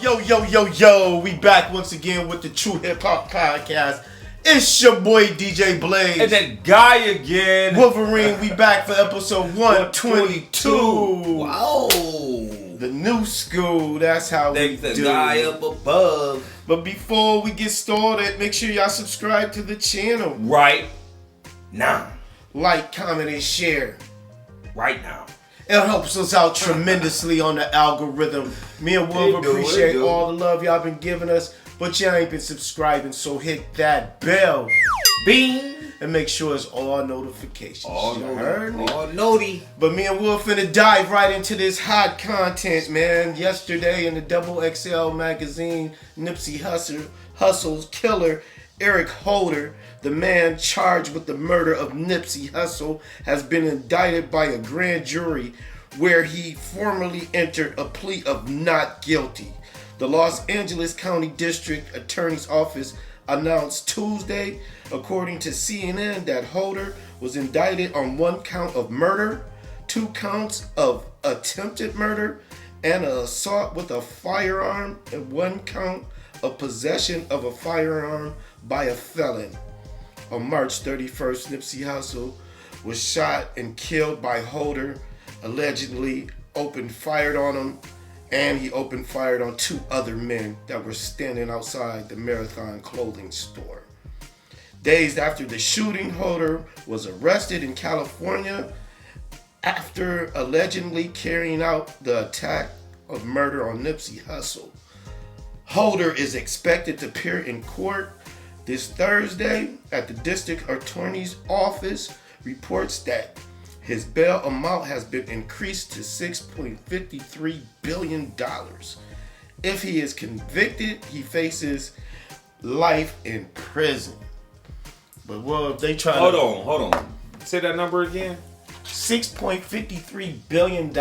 Yo, we back once again with the True Hip Hop Podcast. It's your boy DJ Blaze. And that guy again. Wolverine, we back for episode 122. Wow. The new school, that's how we the do. The guy up above. But before we get started, make sure y'all subscribe to the channel. Right now. Like, comment, and share. Right now. It helps us out tremendously on the algorithm. Me and Wolver appreciate all the love y'all been giving us, but y'all ain't been subscribing, so hit that bell. Bing. And make sure it's all notifications. All noti. But me and Will finna dive right into this hot content, man. Yesterday in the Double XL magazine, Nipsey Hussle's killer, Eric Holder, the man charged with the murder of Nipsey Hussle, has been indicted by a grand jury where he formally entered a plea of not guilty. The Los Angeles County District Attorney's Office announced Tuesday, according to CNN, that Holder was indicted on 1 count of murder, 2 counts of attempted murder, and an assault with a firearm, and 1 count of possession of a firearm by a felon. On March 31st, Nipsey Hussle was shot and killed by Holder, allegedly opened fired on him, and he opened fired on 2 other men that were standing outside the Marathon clothing store. Days after the shooting, Holder was arrested in California after allegedly carrying out the attack of murder on Nipsey Hussle. Holder is expected to appear in court this Thursday at the district attorney's office. Reports that his bail amount has been increased to $6.53 billion. If he is convicted, he faces life in prison. But well, if they try Hold on. Say that number again. $6.53 billion,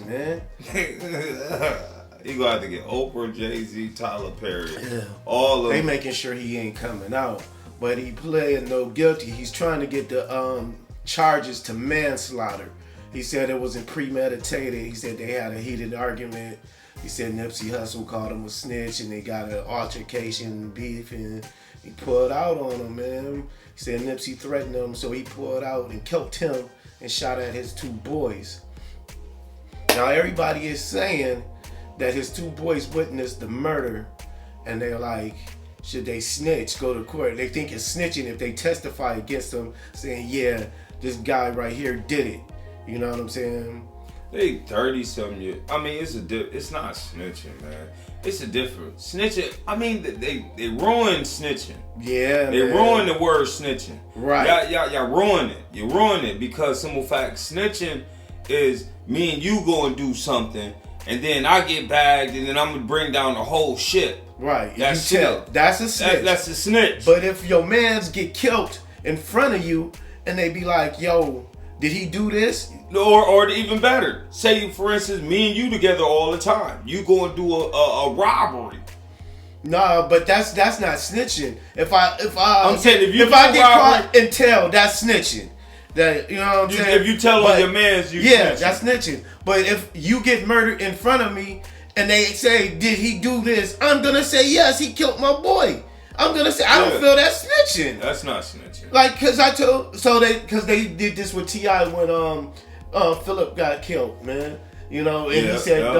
man. You gonna have to get Oprah, Jay-Z, Tyler Perry. Yeah. All of them. They making sure he ain't coming out. But he playing no guilty. He's trying to get the charges to manslaughter. He said it wasn't premeditated. He said they had a heated argument. He said Nipsey Hussle called him a snitch and they got an altercation, beef, and he pulled out on him, man. He said Nipsey threatened him, so he pulled out and killed him and shot at his 2 boys. Now everybody is saying that his 2 boys witnessed the murder, and they're like, should they snitch, go to court? They think it's snitching if they testify against him, saying, yeah, this guy right here did it. You know what I'm saying? They 30-something years. I mean, it's not snitching, man. It's a difference. Snitching, I mean, they ruin snitching. Yeah, They ruin the word snitching. Right. Y'all ruin it. You ruin it because simple fact, snitching is me and you go and do something, and then I get bagged, and then I'm gonna bring down the whole ship. Right. That's you tell. That's a snitch. That's a snitch. But if your mans get killed in front of you, and they be like, yo, did he do this? Or even better, say for instance, me and you together all the time. You go and do a robbery. Nah, but that's not snitching. I'm saying if I get caught and tell, that's snitching. That, you know what I'm saying? If you tell on your mans, you yeah, snitching. that's snitching. But if you get murdered in front of me and they say, did he do this? I'm gonna say yes, he killed my boy. I'm gonna say I don't feel that's snitching. That's not snitching. Like, cause they did this with T.I. when Philip got killed, man. You know, and he said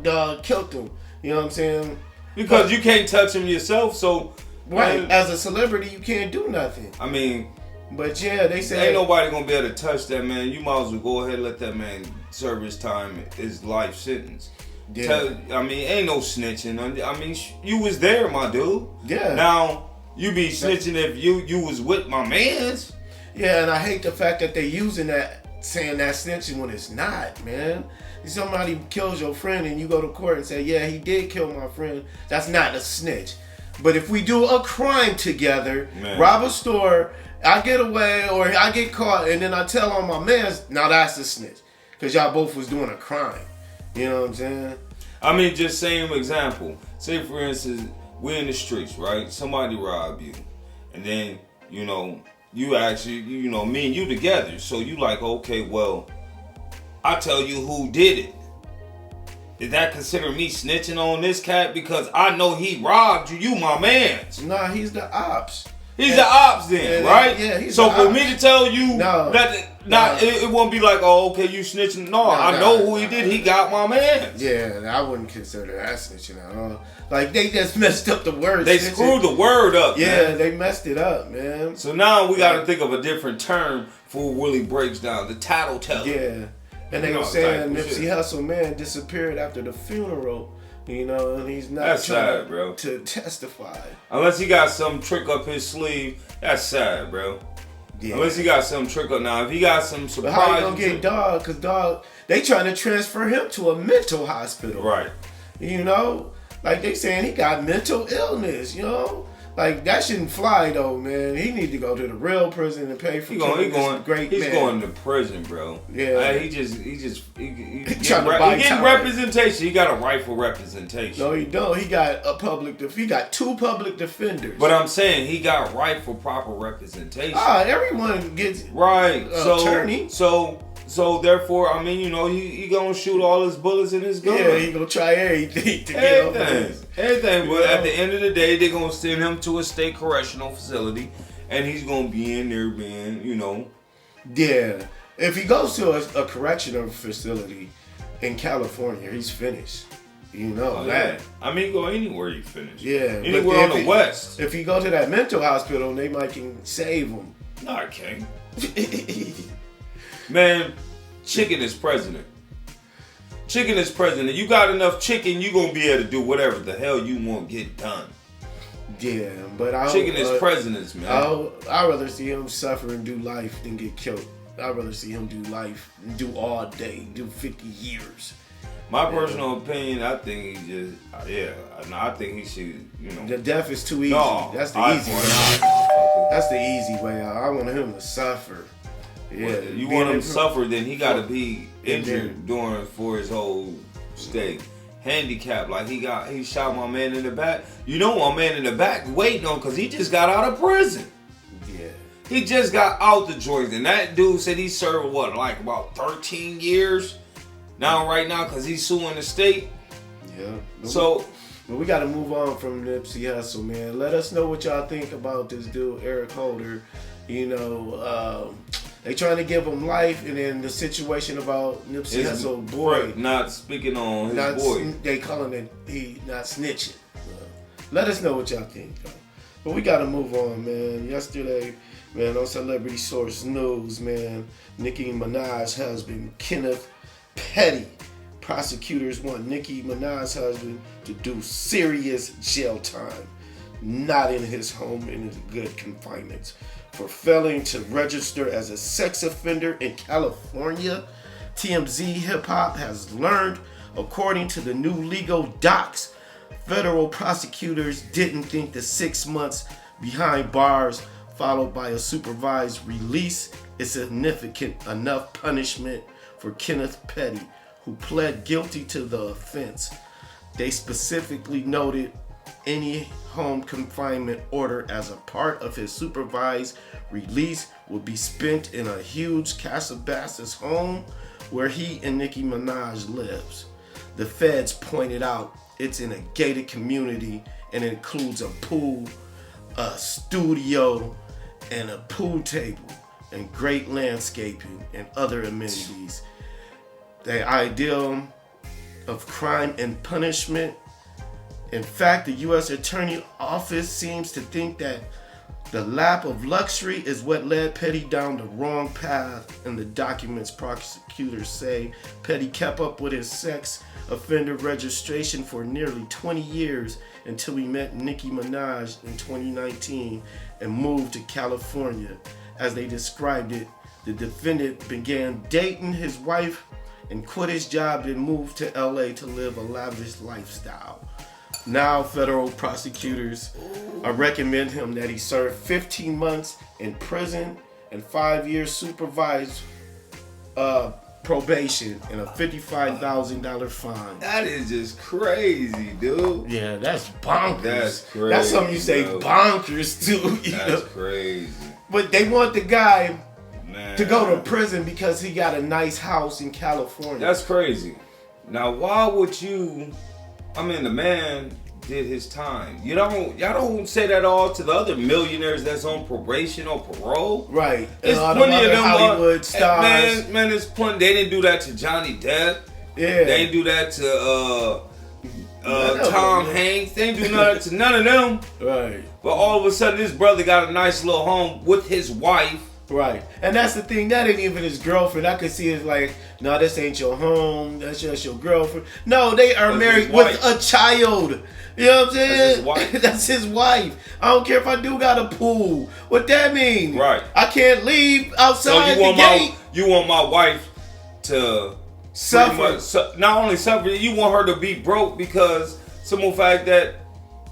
dog killed him. You know what I'm saying? Because you can't touch him yourself, so right. Man, as a celebrity, you can't do nothing. I mean, but yeah, they say ain't nobody gonna be able to touch that man. You might as well go ahead and let that man serve his time, his life sentence. Yeah. Ain't no snitching. I mean, you was there, my dude. Yeah. Now you be snitching if you was with my mans. Yeah, and I hate the fact that they using that, saying that snitching when it's not, man. If somebody kills your friend and you go to court and say, yeah, he did kill my friend, that's not a snitch. But if we do a crime together, rob a store, I get away or I get caught, and then I tell on my mans, now that's a snitch. Because y'all both was doing a crime. You know what I'm saying? I mean, just same example. Say, for instance, we're in the streets, right? Somebody robbed you. And then, you actually, me and you together. So you like, okay, well, I tell you who did it. is that considered me snitching on this cat because I know he robbed you? You my man. Nah, he's the ops. He's the ops then, right? Yeah, he's so the for ops. me to tell you it won't be like, oh, okay, you snitching. No, I know who he did. He got my man. Yeah, I wouldn't consider that snitching at all. Like, they just messed up the word. They screwed the word up, yeah, man. they messed it up, man. So now we got to think of a different term for what Willie breaks down. The tattletale. Yeah. And they were saying Nipsey Hussle, man, disappeared after the funeral. You know, and he's not that's trying sad, bro. to testify. Unless he got some trick up his sleeve, that's sad, bro. Yeah. Unless he got some trick up. Now, if he got some surprise... But how you gonna get Dog? Because Dog, they trying to transfer him to a mental hospital. Right. You know? Like, they saying he got mental illness, you know? Like, that shouldn't fly, though, man. He need to go to the real prison and pay for He's going to prison, bro. Yeah. He trying getting representation. He got a right for representation. No, he don't. He got he got 2 public defenders. But I'm saying he got right for proper representation. Everyone gets right. Attorney. So therefore, I mean, you know, he gonna shoot all his bullets in his gun. Yeah, he gonna try everything to get over this. Everything. But at the end of the day, they're gonna send him to a state correctional facility, and he's gonna be in there being, you know. Yeah. If he goes to a correctional facility in California, he's finished. You know that. Yeah. I mean, go anywhere you finish. Yeah. Anywhere on the West. If he go to that mental hospital, they might can save him. No, I can't. Man, chicken is president. Chicken is president. You got enough chicken, you gonna be able to do whatever the hell you want get done. Yeah, but chicken is presidents, man. I'd rather see him suffer and do life than get killed. I'd rather see him do life, do all day, do 50 years. My personal opinion, I think he just, I think he should, you know. The death is too easy. No, that's the easy way. That's the easy way out. I want him to suffer. Yeah, well, you want him to suffer, then he got to be injured for his whole stay. Handicapped, like he shot my man in the back. You know, my man in the back waiting on because he just got out of prison. Yeah, he just got out the joint, and that dude said he served like about 13 years right now because he's suing the state. Yeah. So, but we got to move on from Nipsey Hussle, man. Let us know what y'all think about this dude, Eric Holder. You know, they trying to give him life, and then the situation about Nipsey Hussle boy not speaking on his boy. They calling it he not snitching. Let us know what y'all think, though. But we gotta move on, man. Yesterday, man, on Celebrity Source News, man, Nicki Minaj's husband, Keneth Petty. Prosecutors want Nicki Minaj's husband to do serious jail time, not in his home in his good confinement, for failing to register as a sex offender in California. TMZ Hip Hop has learned, according to the new legal docs, federal prosecutors didn't think the 6 months behind bars followed by a supervised release is significant enough punishment for Keneth Petty, who pled guilty to the offense. They specifically noted any home confinement order as a part of his supervised release would be spent in a huge Calabasas home where he and Nicki Minaj lives. The feds pointed out it's in a gated community and includes a pool, a studio, and a pool table, and great landscaping and other amenities. The ideal of crime and punishment. In fact, the U.S. Attorney Office seems to think that the lap of luxury is what led Petty down the wrong path. In the documents, prosecutors say Petty kept up with his sex offender registration for nearly 20 years until he met Nicki Minaj in 2019 and moved to California. As they described it, the defendant began dating his wife and quit his job and moved to LA to live a lavish lifestyle. Now federal prosecutors recommend him that he serve 15 months in prison and 5 years supervised probation and a $55,000 fine. That is just crazy, dude. Yeah, that's bonkers. That's crazy. That's something you say bonkers too. That's crazy. But they want the guy to go to prison because he got a nice house in California. That's crazy. Now, why would you? I mean, the man did his time. Y'all don't say that all to the other millionaires that's on probation or parole. Right. There's plenty of them Hollywood stars. Man, there's plenty. They didn't do that to Johnny Depp. Yeah. They didn't do that to Tom Hanks. They didn't do nothing to none of them. Right. But all of a sudden, this brother got a nice little home with his wife. Right. And that's the thing. That ain't even his girlfriend. I could see it like, no, this ain't your home. That's just your girlfriend. No, they are married with a child. You know what I'm saying? That's his wife. That's his wife. I don't care if I do got a pool. What that mean? Right. I can't leave outside the gate. You want my wife to Suffer. Not only suffer, you want her to be broke because simple fact that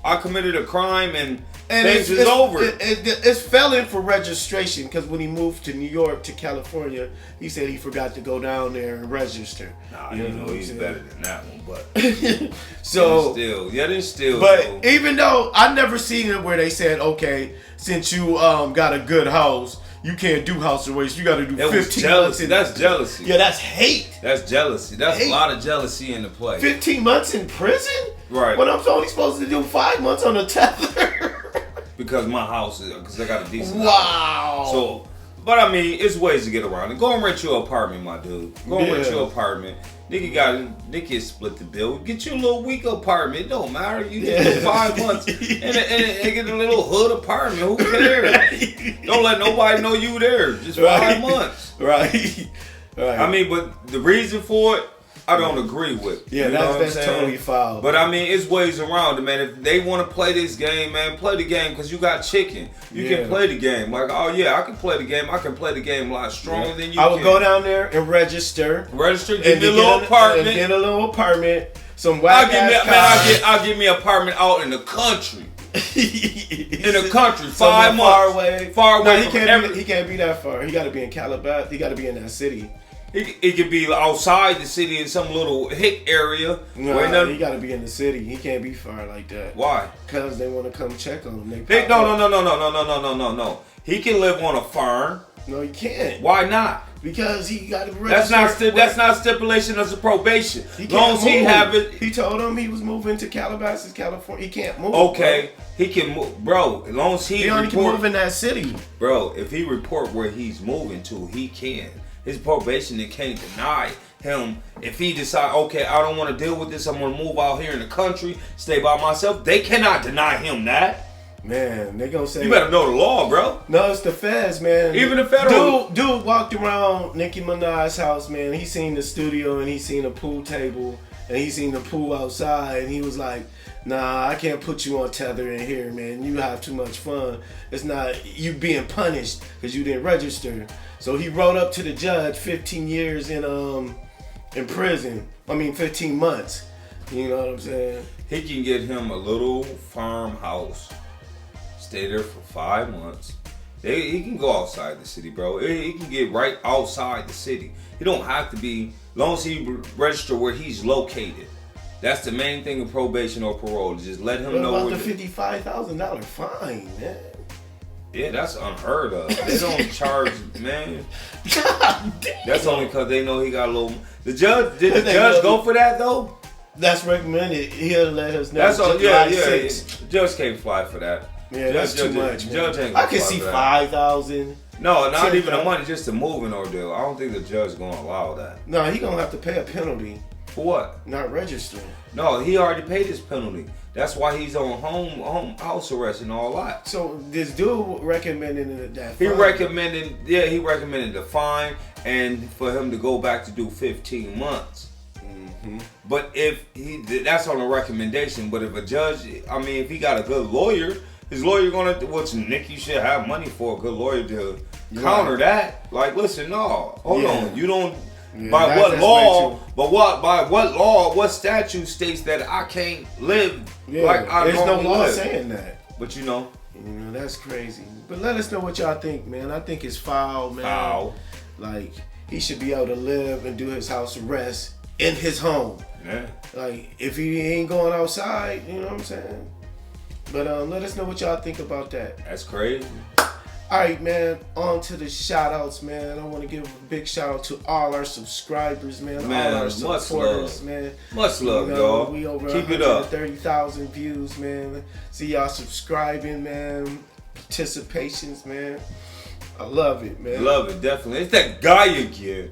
I committed a crime and things is over. It's felon for registration because when he moved to New York to California, he said he forgot to go down there and register. Nah, you know he's better than that one, but so still. But even though I never seen it where they said, okay, since you got a good house, you can't do house arrest. You got to do 15 months. That's jealousy. Yeah, that's hate. That's jealousy. That's hate. A lot of jealousy in the play. 15 months in prison? Right. When I'm only supposed to do 5 months on a tether. Because my house is, because I got a decent house. So, but I mean, it's ways to get around it. Go and rent your apartment, my dude. Go and rent your apartment. Nigga split the bill. Get you a little weak apartment. It don't matter. You get 5 months and get a little hood apartment. Who cares? Don't let nobody know you there. Just 5 months. Right. I mean, but the reason for it, I don't agree with. Yeah, that's totally foul. But I mean, it's ways around it, man. If they want to play this game, man, play the game because you got chicken. You can play the game. Like, oh yeah, I can play the game. I can play the game a lot stronger than you. I would go down there and register. Get me a little apartment. Get a little apartment. Some whack ass I'll give me an apartment out in the country. In the country, 5 months. Far away. No, he can't be that far. He got to be in Calabasas. He got to be in that city. It could be outside the city in some little hick area. No, he got to be in the city. He can't be far like that. Why? Because they want to come check on him. No. He can live on a farm. No, he can't. Why not? Because he got to register. That's not stipulation of the probation. He can't move. He told him he was moving to Calabasas, California. He can't move. Okay, he can move, bro. As long as he only can move in that city, bro. If he report where he's moving to, he can. His probation, they can't deny him. If he decide, okay, I don't want to deal with this, I'm going to move out here in the country, stay by myself, they cannot deny him that. Man, they going to say... You better know the law, bro. No, it's the feds, man. Even the federal... Dude walked around Nicki Minaj's house, man. He seen the studio and he seen a pool table and he seen the pool outside and he was like, nah, I can't put you on tether in here, man. You have too much fun. It's not... You being punished because you didn't register. So he wrote up to the judge 15 years in prison. 15 months. You know what I'm saying? He can get him a little farmhouse. Stay there for 5 months. He can go outside the city, bro. He can get right outside the city. He don't have to be, as long as he register where he's located. That's the main thing of probation or parole. Just let him know. What about the $55,000 fine, man? Yeah, that's unheard of. They don't charge, man. That's only because they know he got a little. Did the judge go for that though? That's recommended. He'll let us know. That's all. Yeah. The judge can't fly for that. Yeah, that's too much. Judge ain't. I can see 5,000. No, not even the money, just the moving ordeal. I don't think the judge gonna allow that. No, he gonna have to pay a penalty. For what? Not registering. No, he already paid his penalty. That's why he's on home house arrest and all that. So this dude recommended that fine. He recommended the fine and for him to go back to do 15 months. Mm-hmm. But that's on a recommendation. But if a judge, if he got a good lawyer, his lawyer which Nick, you should have money for a good lawyer to counter that. Like, listen, no, hold on, you don't. Yeah, by what law? By what law? What statute states that I can't live like I There's no law live? saying that. But that's crazy. But let us know what y'all think, man. I think it's foul, man. Foul. Like, he should be able to live and do his house arrest in his home. Yeah. Like, if he ain't going outside, you know what I'm saying? But let us know what y'all think about that. That's crazy. All right, man. On to the shout outs, man. I want to give a big shout out to all our subscribers, man. All our supporters, man. Much love, y'all. We over Keep it up. 30,000 views, man. See y'all subscribing, man. Participations, man. I love it, man. Love it, definitely. It's that guy again.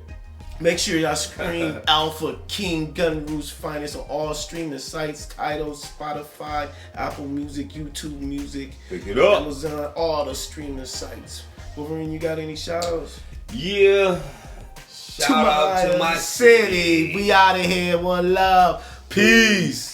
Make sure y'all scream Alpha King Gun Roost. Find us on all streaming sites, Tidal, Spotify, Apple Music, YouTube Music, Pick it up. Amazon, all the streaming sites. Wolverine, you got any shout-outs? Yeah. Shout out to my city. We out of here. One love. Peace.